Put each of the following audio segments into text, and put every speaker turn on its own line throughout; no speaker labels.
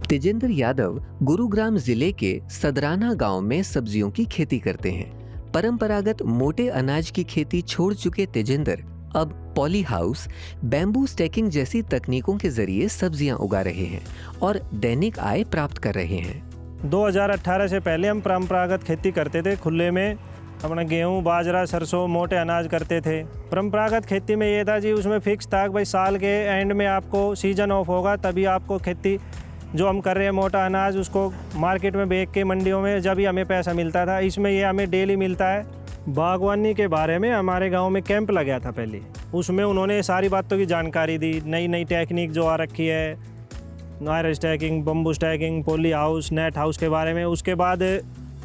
तेजेंद्र यादव गुरुग्राम जिले के सदराना गांव में सब्जियों की खेती करते हैं। परंपरागत मोटे अनाज की खेती छोड़ चुके तेजेंद्र अब पॉली हाउस, बैम्बू स्टैकिंग जैसी तकनीकों के जरिए सब्जियां उगा रहे हैं और दैनिक आय प्राप्त कर रहे हैं।
2018 से पहले हम परंपरागत खेती करते थे। खुले में अपना गेहूं, बाजरा, सरसों, मोटे अनाज करते थे। परंपरागत खेती में ये था जी, उसमें फिक्स था भाई साल के एंड में आपको सीजन ऑफ होगा तभी आपको खेती जो हम कर रहे हैं मोटा अनाज उसको मार्केट में बेच के मंडियों में जब ही हमें पैसा मिलता था। इसमें ये हमें डेली मिलता है। बागवानी के बारे में हमारे गांव में कैंप लगा था पहले, उसमें उन्होंने सारी बातों की जानकारी दी। नई नई टेक्निक जो आ रखी है, iron stacking, bamboo stacking, poly house, net house के बारे में। उसके बाद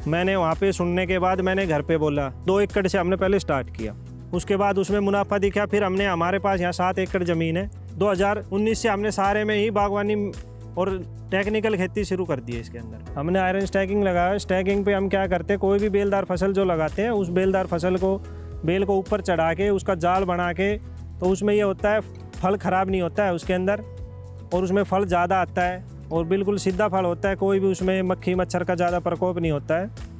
मैंने वहाँ पे सुनने के बाद मैंने घर पे बोला। 2 एकड़ से हमने पहले स्टार्ट किया, उसके बाद उसमें मुनाफा दिखा। फिर हमने, हमारे पास यहाँ 7 एकड़ ज़मीन है। 2019 से हमने सारे में ही बागवानी और टेक्निकल खेती शुरू कर दी है। इसके अंदर हमने आयरन स्टैकिंग लगाया। स्टैकिंग पे हम क्या करते हैं, कोई भी बेलदार फसल जो लगाते हैं उस बेलदार फसल को, बेल को ऊपर चढ़ा के उसका जाल बना के, तो उसमें ये होता है फल ख़राब नहीं होता है उसके अंदर, और उसमें फल ज़्यादा आता है और बिल्कुल सीधा फल होता है। कोई भी उसमें मक्खी मच्छर का ज़्यादा प्रकोप नहीं होता है।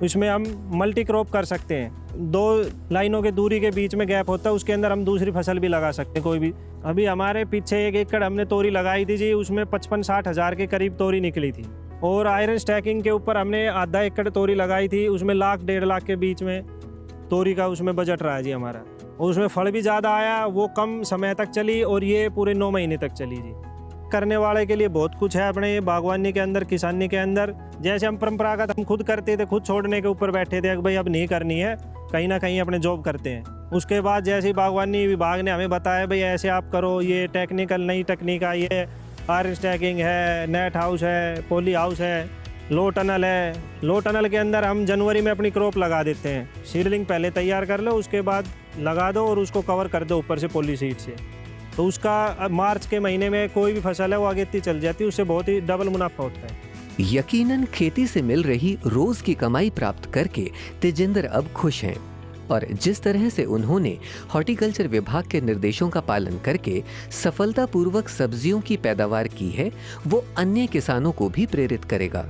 इसमें हम मल्टी क्रॉप कर सकते हैं। 2 लाइनों के दूरी के बीच में गैप होता है, उसके अंदर हम दूसरी फसल भी लगा सकते हैं कोई भी। अभी हमारे पीछे 1 एकड़ हमने तोरी लगाई थी जी, उसमें 55-60 हज़ार के करीब तोरी निकली थी। और आयरन स्टैकिंग के ऊपर हमने आधा एकड़ तोरी लगाई थी, उसमें 1-1.5 लाख के बीच में तोरी का उसमें बजट रहा है जी हमारा। और उसमें फल भी ज़्यादा आया, वो कम समय तक चली और ये पूरे 9 महीने तक चली जी। करने वाले के लिए बहुत कुछ है अपने ये बागवानी के अंदर, किसानी के अंदर। जैसे हम परंपरागत हम खुद करते थे, खुद छोड़ने के ऊपर बैठे थे कि भाई अब नहीं करनी है, कहीं ना कहीं अपने जॉब करते हैं। उसके बाद जैसे बागवानी विभाग ने हमें बताया भाई ऐसे आप करो, ये टेक्निकल नई टेक्निक आई है, आयरन स्टैकिंग है, नेट हाउस है, पॉली हाउस है, लो टनल है। लो टनल के अंदर हम जनवरी में अपनी क्रॉप लगा देते हैं। सीडलिंग पहले तैयार कर लो, उसके बाद लगा दो और उसको कवर कर दो ऊपर से पॉली सीट से। तो उसका अब मार्च के महीने में कोई भी फसल है वो आगे चल जाती है, उससे बहुत ही डबल मुनाफा होता है।
यकीनन खेती से मिल रही रोज की कमाई प्राप्त करके तेजेंद्र अब खुश हैं और जिस तरह से उन्होंने हॉर्टिकल्चर विभाग के निर्देशों का पालन करके सफलतापूर्वक सब्जियों की पैदावार की है, वो अन्य किसानों को भी प्रेरित करेगा।